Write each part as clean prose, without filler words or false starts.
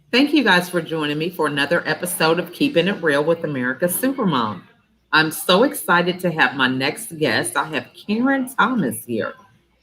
Thank you guys for joining me for another episode of Keeping It Real with America's Supermom. I'm so excited to have my next guest. I have Karen Thomas here.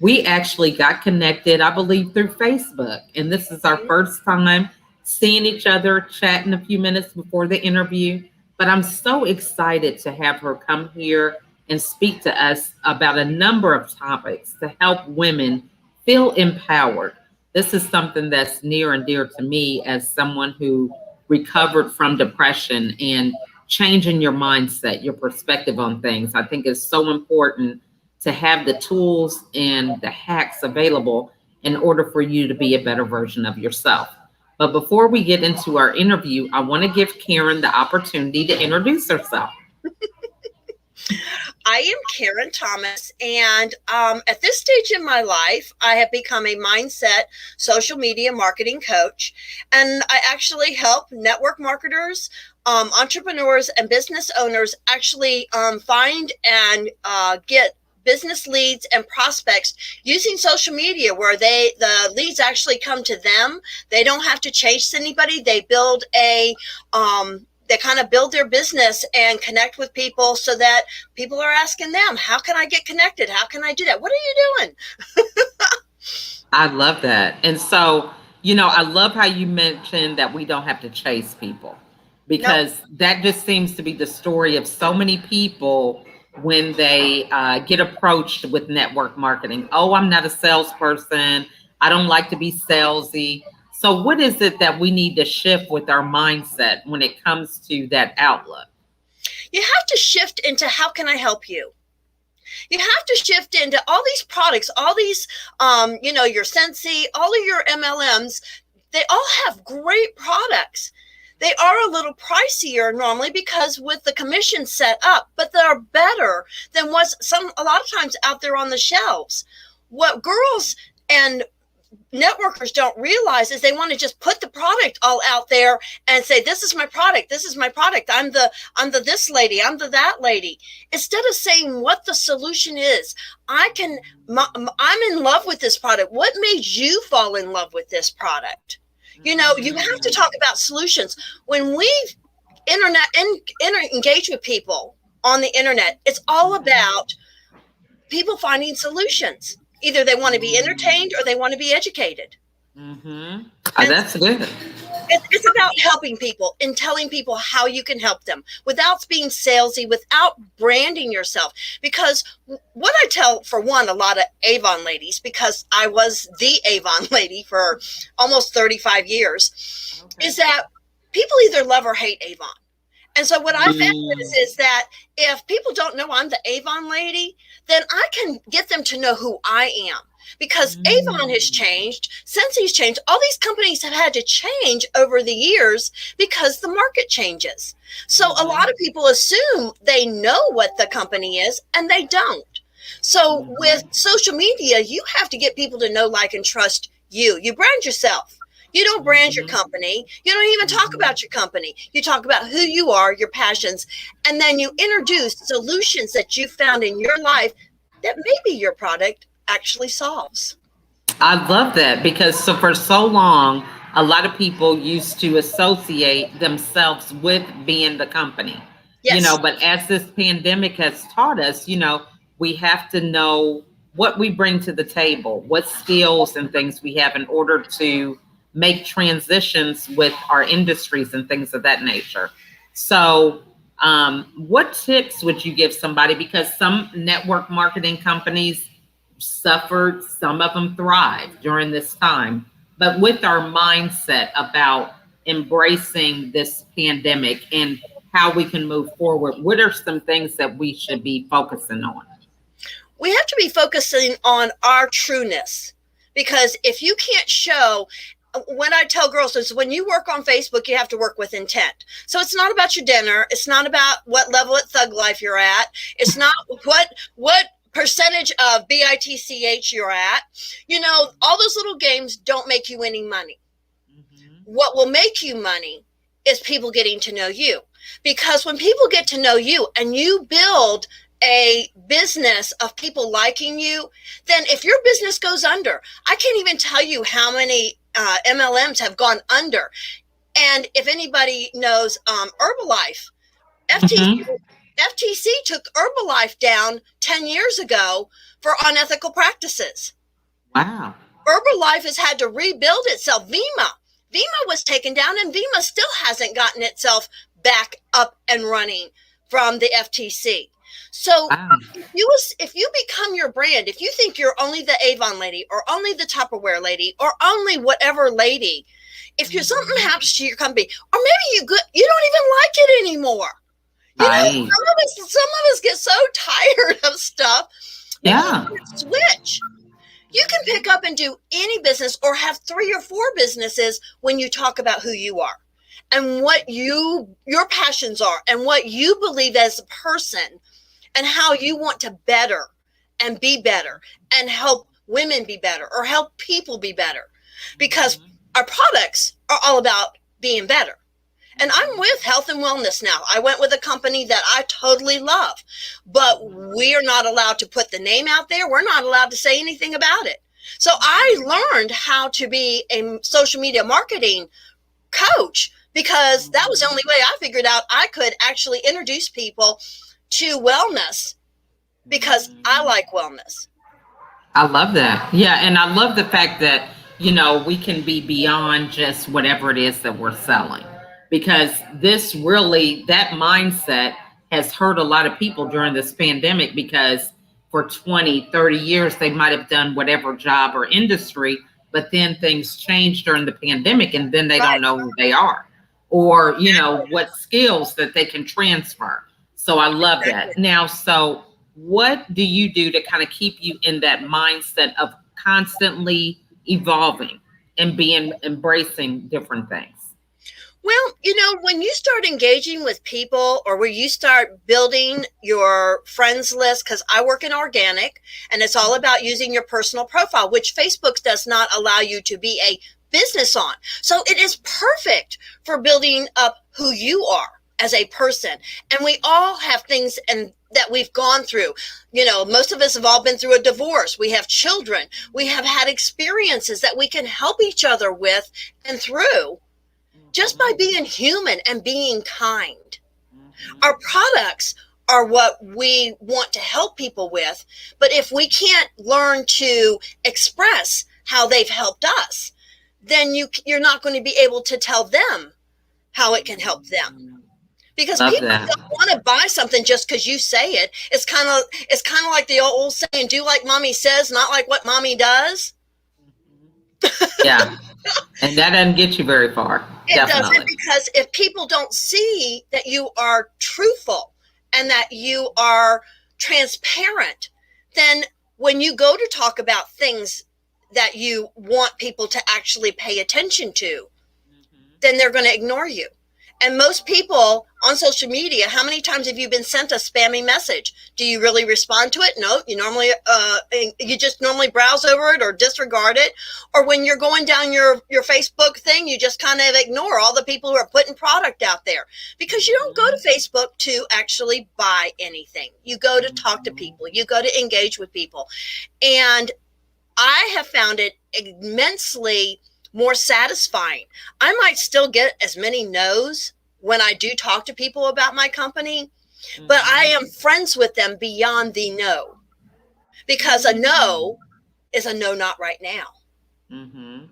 We actually got connected, I believe, through Facebook, and this is our first time seeing each other, chatting a few minutes before the interview. But I'm so excited to have her come here and speak to us about a number of topics to help women feel empowered. This is something that's near and dear to me as someone who recovered from depression, and changing your mindset, your perspective on things. I think it's so important to have the tools and the hacks available in order for you to be a better version of yourself. But before we get into our interview, I want to give Karen the opportunity to introduce herself. I am Karen Thomas, and at this stage in my life, I have become a mindset social media marketing coach, and I actually help network marketers, entrepreneurs, and business owners actually find and get business leads and prospects using social media, where the leads actually come to them. They don't have to chase anybody. They kind of build their business and connect with people, so that people are asking them, how can I get connected? How can I do that? What are you doing? I love that. And so, I love how you mentioned that we don't have to chase people, No. because that just seems to be the story of so many people when they get approached with network marketing. Oh, I'm not a salesperson. I don't like to be salesy. So, what is it that we need to shift with our mindset when it comes to that outlook? You have to shift into, how can I help you? You have to shift into all these products, all these, your Sensi, all of your MLMs. They all have great products. They are a little pricier normally because with the commission set up, but they're better than what's a lot of times out there on the shelves. What girls and networkers don't realize is they want to just put the product all out there and say, this is my product, this is my product, I'm the this lady, I'm the that lady, instead of saying what the solution is. I'm in love with this product. What made you fall in love with this product? You have to talk about solutions. When we engage with people on the internet, it's all about people finding solutions. Either they want to be entertained or they want to be educated. Mm-hmm. And That's good. it's about helping people and telling people how you can help them without being salesy, without branding yourself. Because what I tell, for one, a lot of Avon ladies, because I was the Avon lady for almost 35 years, Okay. is that people either love or hate Avon. And so what I found is that if people don't know I'm the Avon lady, then I can get them to know who I am. Because Avon has changed, Sensi's changed. All these companies have had to change over the years because the market changes. So a lot of people assume they know what the company is, and they don't. So with social media, you have to get people to know, like, and trust you. You brand yourself. You don't brand your company. You don't even talk about your company. You talk about who you are, your passions, and then you introduce solutions that you found in your life that maybe your product actually solves. I love that, because for so long, a lot of people used to associate themselves with being the company, Yes. but as this pandemic has taught us, we have to know what we bring to the table, what skills and things we have in order to make transitions with our industries and things of that nature. So, what tips would you give somebody? Because some network marketing companies suffered, some of them thrived during this time. But with our mindset about embracing this pandemic and how we can move forward, what are some things that we should be focusing on? We have to be focusing on our trueness, because if you can't show, when I tell girls is, when you work on Facebook, you have to work with intent. So it's not about your dinner. It's not about what level at Thug Life you're at. It's not what percentage of BITCH you're at. All those little games don't make you any money. What will make you money is people getting to know you. Because when people get to know you and you build a business of people liking you, then if your business goes under, I can't even tell you how many MLMs have gone under. And if anybody knows Herbalife, FTC, Hmm. FTC took Herbalife down 10 years ago for unethical practices. Wow. Herbalife has had to rebuild itself. Vima was taken down, and Vima still hasn't gotten itself back up and running from the FTC. So Wow. if you become your brand, if you think you're only the Avon lady or only the Tupperware lady or only whatever lady, if you're something Mhm. happens to your company, or maybe you don't even like it anymore. You know, Right. some of us get so tired of stuff. Maybe you Yeah. can switch. You can pick up and do any business or have 3 or 4 businesses when you talk about who you are and what your passions are and what you believe as a person and how you want to better and be better and help women be better or help people be better, because Mhm. our products are all about being better. And I'm with health and wellness now. I went with a company that I totally love, but we are not allowed to put the name out there. We're not allowed to say anything about it. So I learned how to be a social media marketing coach, because that was the only way I figured out I could actually introduce people to wellness, because I Mhm. like wellness. I love that. Yeah, and I love the fact that, we can be beyond just whatever it is that we're selling. Because this really, that mindset has hurt a lot of people during this pandemic, because for 20, 30 years they might have done whatever job or industry, but then things changed during the pandemic and then they don't Right. know who they are, or, what skills that they can transfer. So I love Exactly. that. Now, so what do you do to kind of keep you in that mindset of constantly evolving and being embracing different things? Well, when you start engaging with people or where you start building your friends list, because I work in organic and it's all about using your personal profile, which Facebook does not allow you to be a business on. So it is perfect for building up who you are as a person. And we all have things and that we've gone through. Most of us have all been through a divorce. We have children. We have had experiences that we can help each other with and through, just by being human and being kind. Our products are what we want to help people with, but if we can't learn to express how they've helped us, then you're not going to be able to tell them how it can help them. Because Love people that. don't want to buy something just because you say it. It's kind of like the old saying, "Do like mommy says, not like what mommy does." Yeah. And that doesn't get you very far. It doesn't, Definitely. because if people don't see that you are truthful and that you are transparent, then when you go to talk about things that you want people to actually pay attention to, then they're going to ignore you. And most people on social media, how many times have you been sent a spammy message? Do you really respond to it? No, you just normally browse over it or disregard it. Or when you're going down your Facebook thing, you just kind of ignore all the people who are putting product out there, because you don't go to Facebook to actually buy anything. You go to talk to people. You go to engage with people. And I have found it immensely more satisfying. I might still get as many no's when I do talk to people about my company, but I am friends with them beyond the no, because a no is a no, not right now. Mm-hmm. I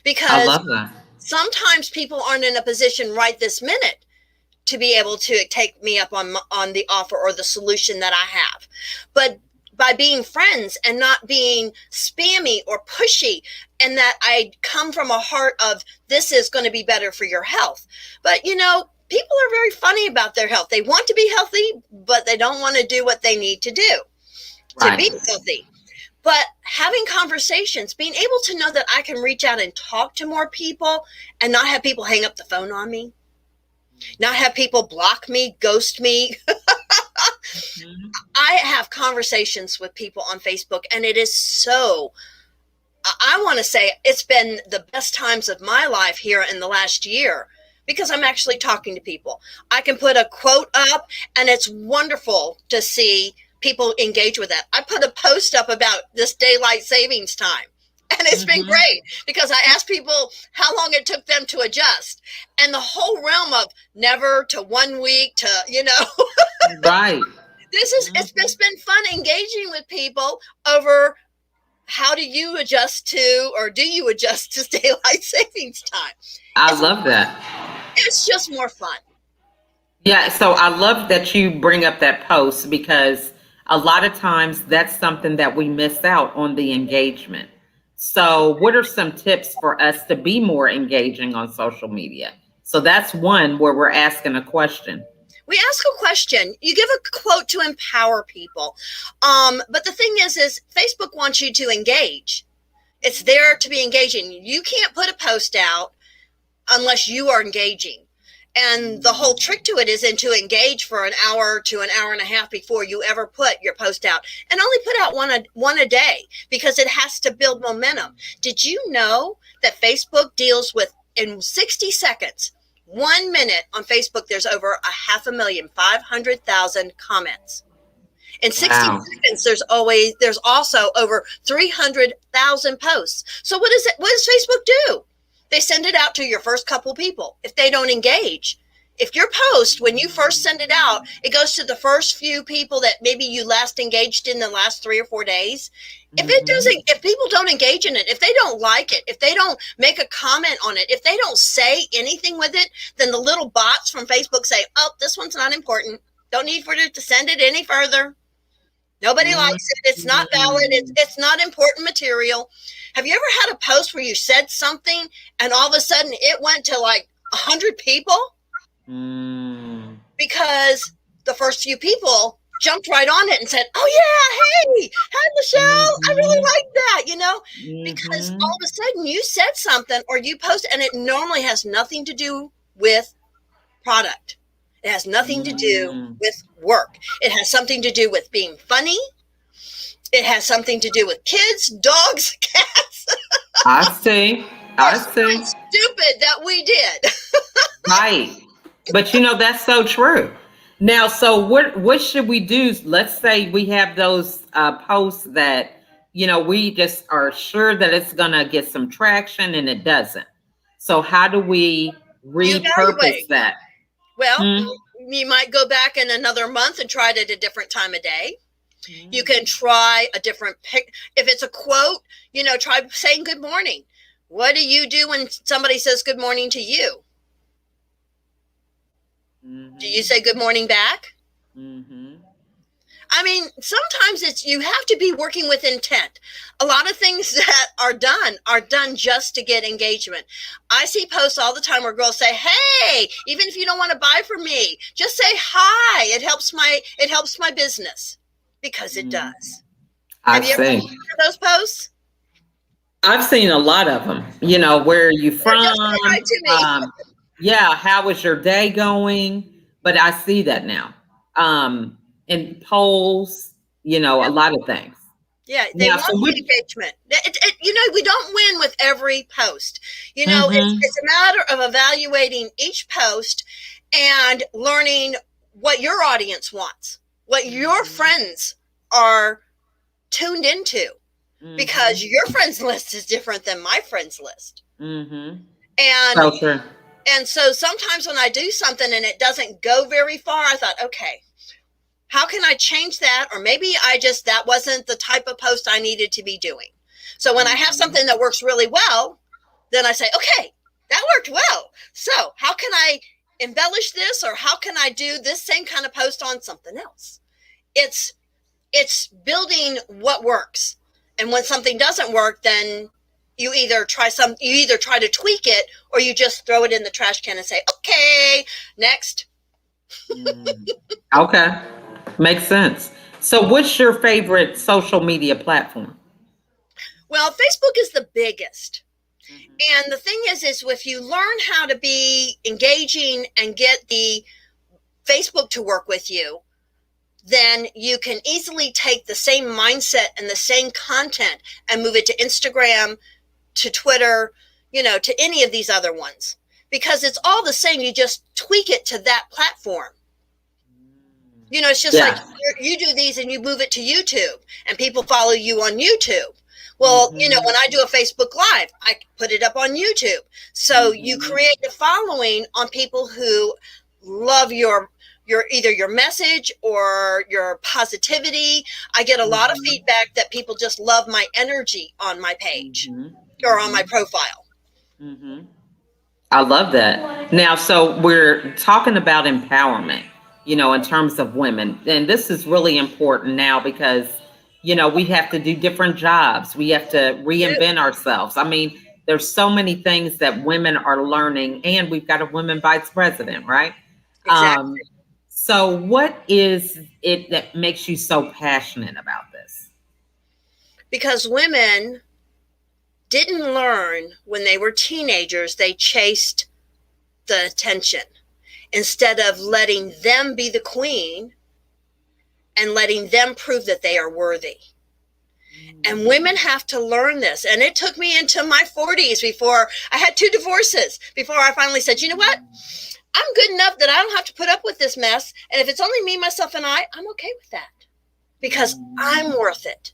Because love that. sometimes people aren't in a position right this minute to be able to take me up on the offer or the solution that I have. But by being friends and not being spammy or pushy, and that I come from a heart of, this is going to be better for your health. But people are very funny about their health. They want to be healthy, but they don't want to do what they need to do to Right. be healthy. But having conversations, being able to know that I can reach out and talk to more people and not have people hang up the phone on me, not have people block me, ghost me. Mhm. I have conversations with people on Facebook, and it is so, I want to say it's been the best times of my life here in the last year, because I'm actually talking to people. I can put a quote up, and it's wonderful to see people engage with that. I put a post up about this daylight savings time. And it's been Mm-hmm. great because I asked people how long it took them to adjust. And the whole realm of never to 1 week to, Right. it's Mm-hmm. just been fun engaging with people over how do you adjust to, or do you adjust to daylight savings time? I It's, love that. it's just more fun. Yeah, so I love that you bring up that post because a lot of times that's something that we miss out on the engagement. So, what are some tips for us to be more engaging on social media? So, that's one where we're asking a question. We ask a question, you give a quote to empower people. But the thing is Facebook wants you to engage. It's there to be engaging. You can't put a post out unless you are engaging. And the whole trick to it is to engage for an hour to an hour and a half before you ever put your post out, and only put out one a day, because it has to build momentum. Did you know that Facebook deals with, in 60 seconds, 1 minute on Facebook, there's over 500,000 comments. In 60 Wow. seconds, there's also over 300,000 posts. So what does Facebook do? They send it out to your first couple people. If they don't engage, if your post, when you first send it out, it goes to the first few people that maybe you last engaged in the last 3 or 4 days. Mm-hmm. If people don't engage in it, if they don't like it, if they don't make a comment on it, if they don't say anything with it, then the little bots from Facebook say, oh, this one's not important. Don't need for it to send it any further. Nobody likes it. It's not valid. It's not important material. Have you ever had a post where you said something and all of a sudden it went to like 100 people? Mm-hmm. Because the first few people jumped right on it and said, oh yeah, hey, Michelle, I really Mm-hmm. like that, because all Mm-hmm. of a sudden you said something or you posted, and it normally has nothing to do with product. It has nothing to do Mm-hmm. with work. It has something to do with being funny. It has something to do with kids, dogs, cats, I see. or I something see. stupid that we did. Right. But that's so true. Now, so what should we do? Let's say we have those posts that we just are sure that it's gonna get some traction and it doesn't. So how do we You repurpose evaluate. that? Well, Hmm? you might go back in another month and try it at a different time of day. You can Mm. try a different pick. If it's a quote, try saying good morning. What do you do when somebody says good morning to you? Do you Mhm. say good morning back? Mhm. I mean, sometimes you have to be working with intent. A lot of things that are done just to get engagement. I see posts all the time where girls say, "Hey, even if you don't want to buy from me, just say hi. It helps my business." Because it Mhm. does. I Have you ever see. seen those posts? I've seen a lot of them. Where are you Or just say hi from? to me. Yeah, how was your day going? But I see that now. In polls, a lot of things. Yeah, they Now, want so the which engagement. We don't win with every post. It's mhm. it's a matter of evaluating each post and learning what your audience wants, what your Mhm. friends are tuned into, because Mhm. your friends list is different than my friends list. Mhm. And So true. and so sometimes when I do something and it doesn't go very far, I thought, okay, how can I change that? Or maybe that wasn't the type of post I needed to be doing. So when I have Mhm. something that works really well, then I say, okay, that worked well. So how can I embellish this, or how can I do this same kind of post on something else? It's it's building what works. And when something doesn't work, then you either try to tweak it, or you just throw it in the trash can and say, okay, next. Mm. Okay. Makes sense. So what's your favorite social media platform? Well, Facebook is the biggest. Mhm. And the thing is if you learn how to be engaging and get the Facebook to work with you, then you can easily take the same mindset and the same content and move it to Instagram, to Twitter, to any of these other ones. Because it's all the same. You just tweak it to that platform. It's just like Yeah. you do these and you move it to YouTube and people follow you on YouTube. Well, Mm-hmm. when I do a Facebook Live, I put it up on YouTube. So you Mm-hmm. create a following on people who love your either your message or your positivity. I get a lot of Mm-hmm. feedback that people just love my energy on my page Mm-hmm. or on my Mm-hmm. profile. Mm-hmm. I love that. Now, so we're talking about empowerment, in terms of women. And this is really important now because, we have to do different jobs. We have to We do. reinvent ourselves. I mean, there's so many things that women are learning, and we've got a women vice president, right? Exactly. Um, so what is it that makes you so passionate about this? Because women didn't learn when they were teenagers, they chased the attention instead of letting them be the queen and letting them prove that they are worthy. And women have to learn this. And it took me into my 40s before I had 2 divorces, before I finally said, you know what? I'm good enough that I don't have to put up with this mess. And if it's only me, myself, and I'm okay with that because I'm worth it.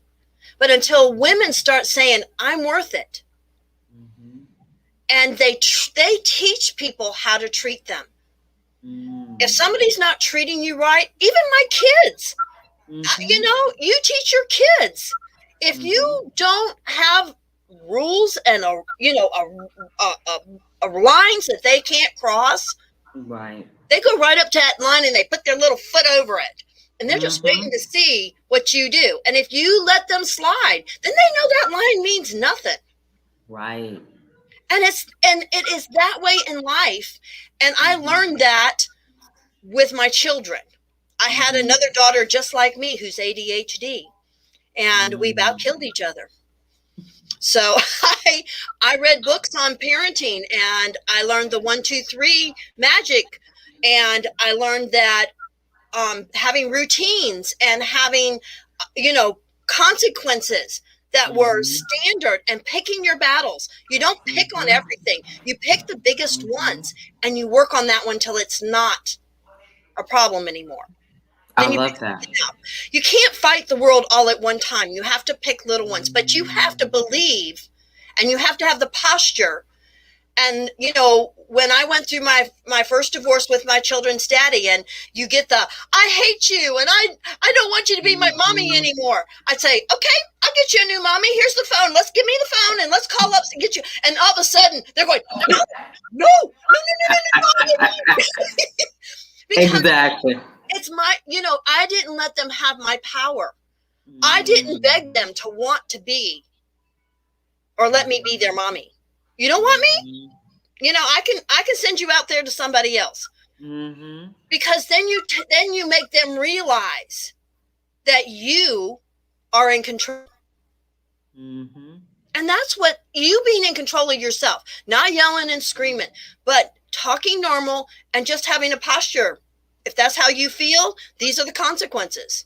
But until women start saying, I'm worth it, Mhm. and they teach people how to treat them. If Mm. somebody's not treating you right, even my kids, Mhm. you teach your kids. If Mhm. you don't have rules and a lines that they can't cross, Right. they go right up to that line and they put their little foot over it. And they're just waiting Mhm. to see what you do. And if you let them slide, then they know that line means nothing. Right. And it is that way in life. And I Mhm. learned that with my children. I had Mhm. another daughter just like me who's ADHD, and we about Mm. killed each other. So I read books on parenting, and I learned the 1, 2, 3 magic, and I learned that having routines and having consequences that were Mhm. standard and picking your battles. You don't pick on Mhm. everything. You pick the biggest Mhm. ones and you work on that one till it's not a problem anymore. I Then you pick love that. something up. You can't fight the world all at one time. You have to pick little ones, but you have to Mm. believe and you have to have the posture. And when I went through my first divorce with my children's daddy, and you get the I hate you and I don't want you to be my mommy Mhm. anymore, I'd say, okay, I'll get you a new mommy. Here's the phone. Let's give me the phone and let's call up and get you. And all of a sudden they're going, no, no, no, no, no, no, no, no. Because Exactly. it's I didn't let them have my power. I didn't Mm. beg them to want to be or let me be their mommy. You don't want me? Mhm. I can send you out there to somebody else. Mhm. Because then you make them realize that you are in control. Mhm. And that's what you being in control of yourself, not yelling and screaming, but talking normal and just having a posture. If that's how you feel, these are the consequences.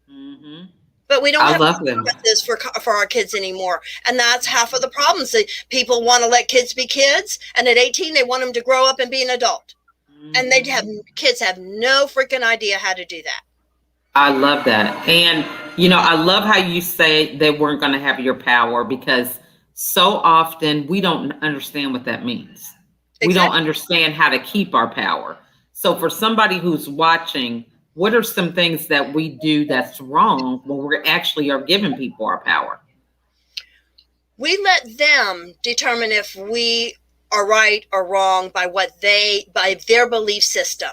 Mhm. But we don't I have love them. consequences for our kids anymore. And that's half of the problems. That people want to let kids be kids, and at 18 they want them to grow up and be an adult. And Mhm. kids have no freaking idea how to do that. I love that. And, I love how you say they weren't going to have your power because so often we don't understand what that means. We don't Exactly. understand how to keep our power. So, for somebody who's watching, what are some things that we do that's wrong when we actually are giving people our power? We let them determine if we are right or wrong by their belief system.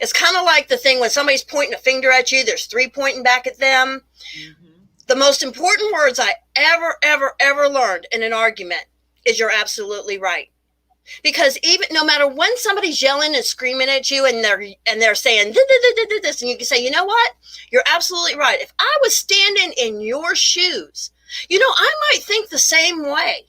It's kind of like the thing when somebody's pointing a finger at you, there's 3 pointing back at them. Mhm. The most important words I ever learned in an argument is you're absolutely right. Because even no matter when somebody's yelling and screaming at you and they're saying this, and you can say, you know what, you're absolutely right. If I was standing in your shoes, I might think the same way.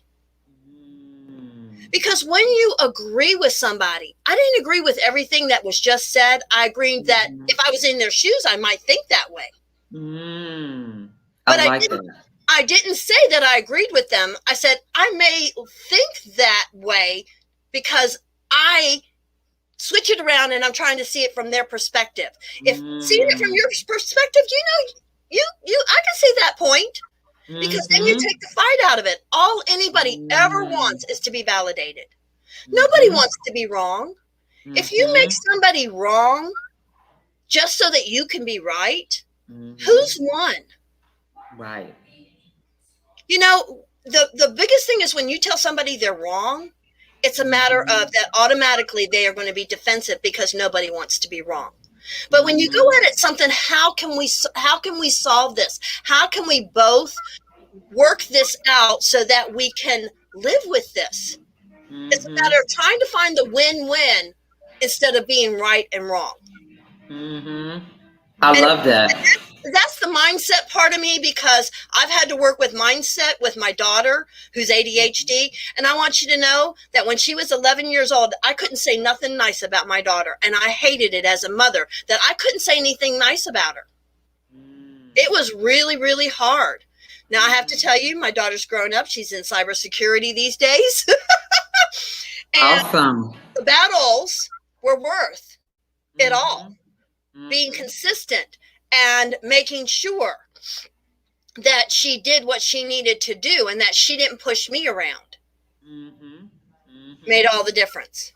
Mm. Because when you agree with somebody, I didn't agree with everything that was just said. I agreed that Mhm. if I was in their shoes, I might think that way. Mm. I But like that. I didn't say that I agreed with them. I said I may think that way because I switch it around and I'm trying to see it from their perspective. If seeing it from Mm. your perspective, you I can see that point. because then you take the fight out of it. All anybody ever wants is to be validated. Nobody wants to be wrong. If you make somebody wrong just so that you can be right, who's won? Right. You know, the biggest thing is when you tell somebody they're wrong, it's a matter of that automatically they are going to be defensive because nobody wants to be wrong. But when you go at it something, how can we solve this? How can we both work this out so that we can live with this? It's a matter of trying to find the win-win instead of being right and wrong. I love that. That's the mindset part of me, because I've had to work with mindset with my daughter who's ADHD. And I want you to know that when she was 11 years old, I couldn't say nothing nice about my daughter. And I hated it as a mother that I couldn't say anything nice about her. It was really, really hard. Now, I have to tell you, my daughter's grown up. She's in cybersecurity these days. And awesome. The battles were worth it all. Being consistent and making sure that she did what she needed to do and that she didn't push me around made all the difference.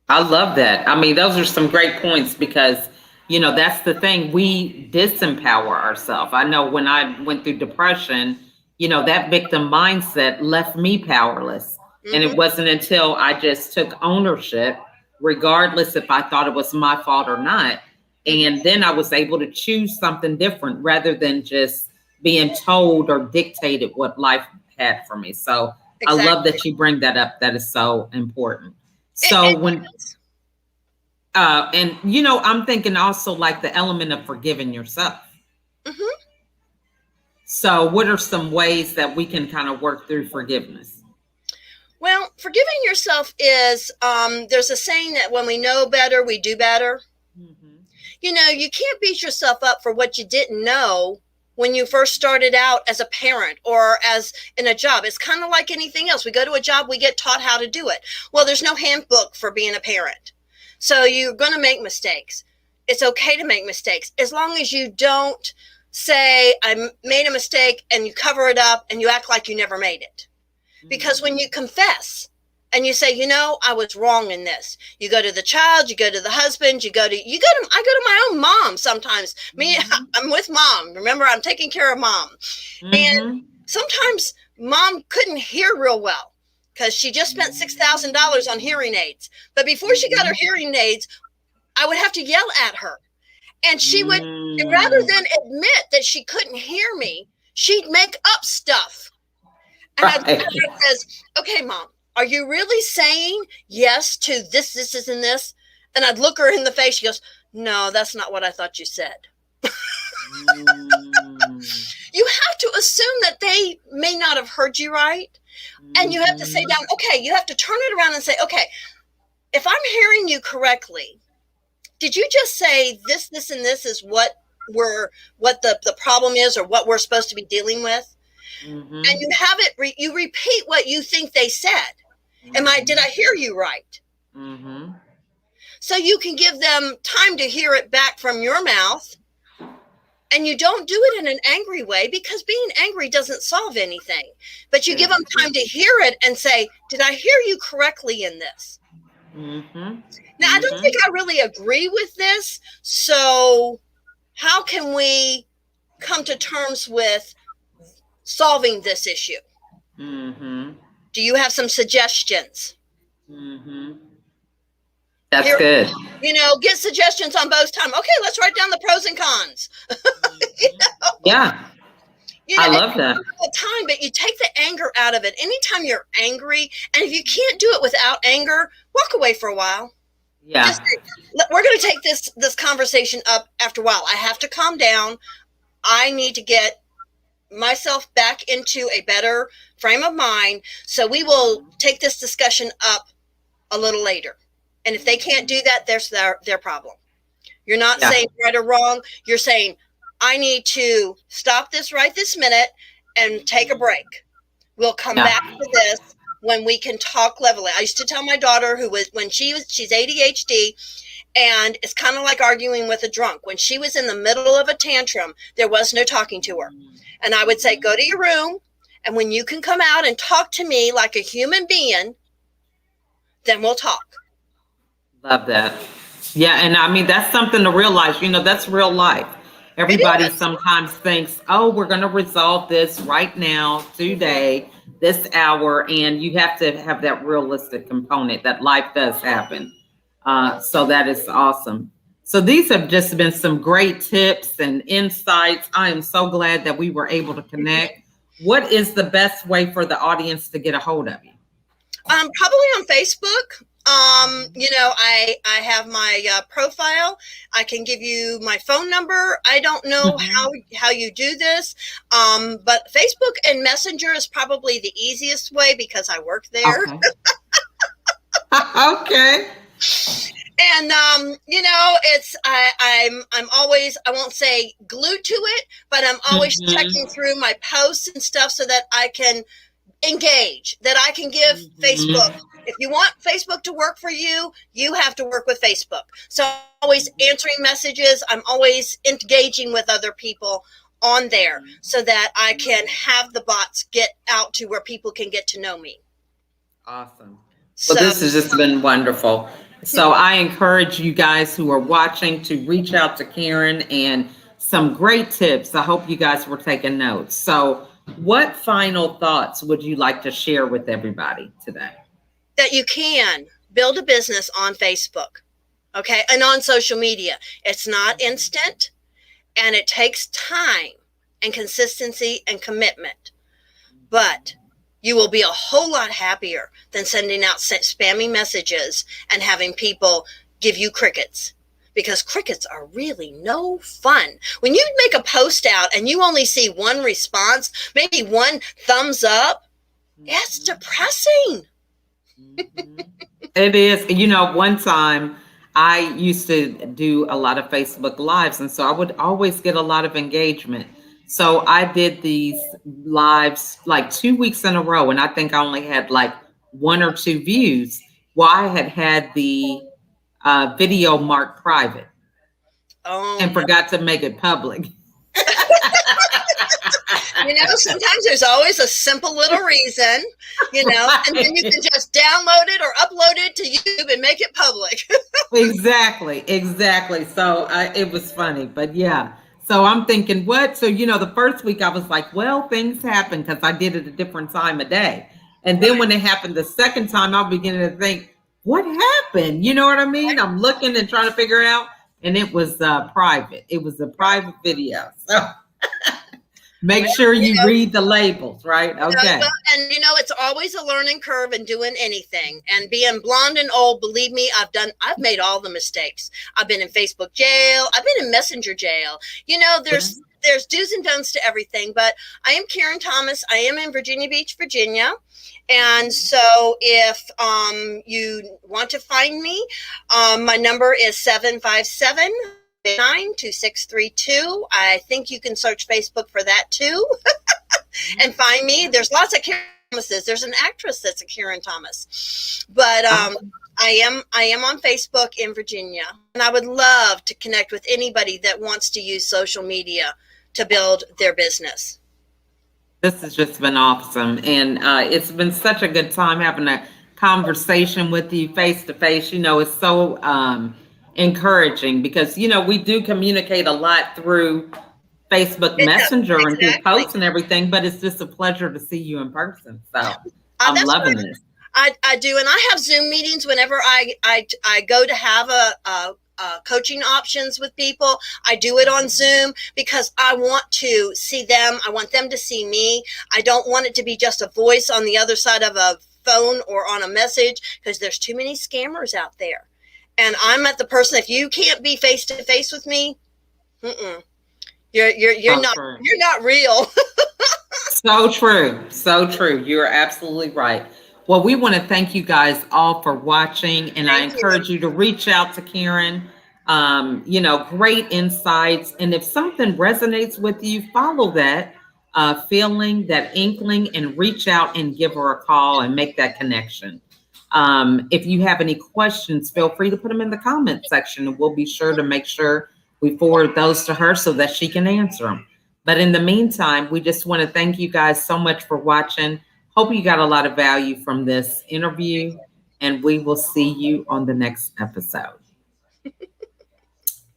I love that. I mean, those are some great points because, you know, that's the thing. We disempower ourselves. I know when I went through depression, you know, that victim mindset left me powerless. And it wasn't until I just took ownership, regardless if I thought it was my fault or not. And then I was able to choose something different rather than just being told or dictated what life had for me. So exactly. I love that you bring that up. That is so important. So and you know, I'm thinking also like the element of forgiving yourself. So what are some ways that we can kind of work through forgiveness? Well, forgiving yourself is, there's a saying that when we know better, we do better. You know, you can't beat yourself up for what you didn't know when you first started out as a parent or as in a job. It's kind of like anything else. We go to a job, we get taught how to do it. Well, there's no handbook for being a parent. So you're going to make mistakes. It's okay to make mistakes as long as you don't say, I made a mistake, and you cover it up and you act like you never made it. Because when you confess, and you say, you know, I was wrong in this. You go to the child, you go to the husband, I go to my own mom sometimes. I'm with mom. Remember, I'm taking care of mom. And sometimes mom couldn't hear real well because she just spent $6,000 on hearing aids. But before she got her hearing aids, I would have to yell at her. And she would, rather than admit that she couldn't hear me, she'd make up stuff. And I says, okay, mom, are you really saying yes to this, and this? And I'd look her in the face. She goes, no, that's not what I thought you said. You have to assume that they may not have heard you right. And you have to say down, okay, you have to turn it around and say, okay, if I'm hearing you correctly, did you just say this, and this is what the problem is or what we're supposed to be dealing with? And you have it, you repeat what you think they said. Did I hear you right? So you can give them time to hear it back from your mouth. And you don't do it in an angry way, because being angry doesn't solve anything. But you give them time to hear it and say, did I hear you correctly in this? Now, I don't think I really agree with this. So how can we come to terms with solving this issue? Do you have some suggestions? That's good. You know, get suggestions on both times. Okay, let's write down the pros and cons. You know? Yeah. You know, I love that. Time, but you take the anger out of it. Anytime you're angry, and if you can't do it without anger, walk away for a while. Yeah. We're going to take this conversation up after a while. I have to calm down. I need to get myself back into a better frame of mind. So we will take this discussion up a little later. And if they can't do that, there's their problem. You're not saying right or wrong. You're saying, I need to stop this right this minute and take a break. We'll come back to this when we can talk levelly. I used to tell my daughter she's ADHD, And it's kind of like arguing with a drunk. When she was in the middle of a tantrum, there was no talking to her. And I would say, go to your room. And when you can come out and talk to me like a human being, then we'll talk. Love that. Yeah, and I mean that's something to realize. That's real life. Everybody sometimes thinks, "Oh, we're going to resolve this right now, today, this hour," and you have to have that realistic component that life does happen. So that is awesome. So these have just been some great tips and insights. I am so glad that we were able to connect. What is the best way for the audience to get a hold of you? Probably on Facebook. I have my profile. I can give you my phone number. I don't know how you do this, but Facebook and Messenger is probably the easiest way because I work there. Okay. Okay. And I'm always, I won't say glued to it, but I'm always checking through my posts and stuff so that I can engage, that I can give Facebook. If you want Facebook to work for you, you have to work with Facebook. So I'm always answering messages. I'm always engaging with other people on there so that I can have the bots get out to where people can get to know me. Awesome. Well, this has just been wonderful. So I encourage you guys who are watching to reach out to Karen, and some great tips. I hope you guys were taking notes. So what final thoughts would you like to share with everybody today? That you can build a business on Facebook, okay, and on social media. It's not instant, and it takes time and consistency and commitment. But you will be a whole lot happier than sending out spammy messages and having people give you crickets, because crickets are really no fun. When you make a post out and you only see one response, maybe one thumbs up, it's depressing. It is. One time I used to do a lot of Facebook lives, and so I would always get a lot of engagement. So I did these lives like 2 weeks in a row, and I think I only had like 1 or 2 views. Well, I had the video marked private and forgot to make it public. Sometimes there's always a simple little reason, and then you can just download it or upload it to YouTube and make it public. Exactly. So it was funny, but yeah. So I'm thinking, what? So, the first week I was like, well, things happen because I did it a different time of day. And then when it happened the second time, I'm beginning to think, what happened? You know what I mean? I'm looking and trying to figure out. And it was private. It was a private video. So make sure you read the labels, right? Okay. And it's always a learning curve in doing anything. And being blonde and old, believe me, I've made all the mistakes. I've been in Facebook jail. I've been in Messenger jail. There's do's and don'ts to everything. But I am Karen Thomas. I am in Virginia Beach, Virginia. And so if you want to find me, my number is 757-2632. I think you can search Facebook for that too and find me. There's lots of Karen Thomases. There's an actress that's a Karen Thomas, but I am on Facebook in Virginia, and I would love to connect with anybody that wants to use social media to build their business. This has just been awesome, and it's been such a good time having a conversation with you face to face. It's so encouraging because we do communicate a lot through Facebook Messenger and through posts and everything, but it's just a pleasure to see you in person. So I'm loving this. I do, and I have Zoom meetings whenever I go to have a coaching options with people. I do it on Zoom because I want to see them. I want them to see me. I don't want it to be just a voice on the other side of a phone or on a message, because there's too many scammers out there. And I'm at the person, if you can't be face to face with me, you're not real. So true. You're absolutely right. Well, we want to thank you guys all for watching, and I encourage you to reach out to Karen. Great insights. And if something resonates with you, follow that feeling, that inkling, and reach out and give her a call and make that connection. If you have any questions, feel free to put them in the comment section, and we'll be sure to make sure we forward those to her so that she can answer them. But in the meantime, we just want to thank you guys so much for watching. Hope you got a lot of value from this interview, and we will see you on the next episode.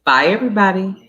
Bye, everybody.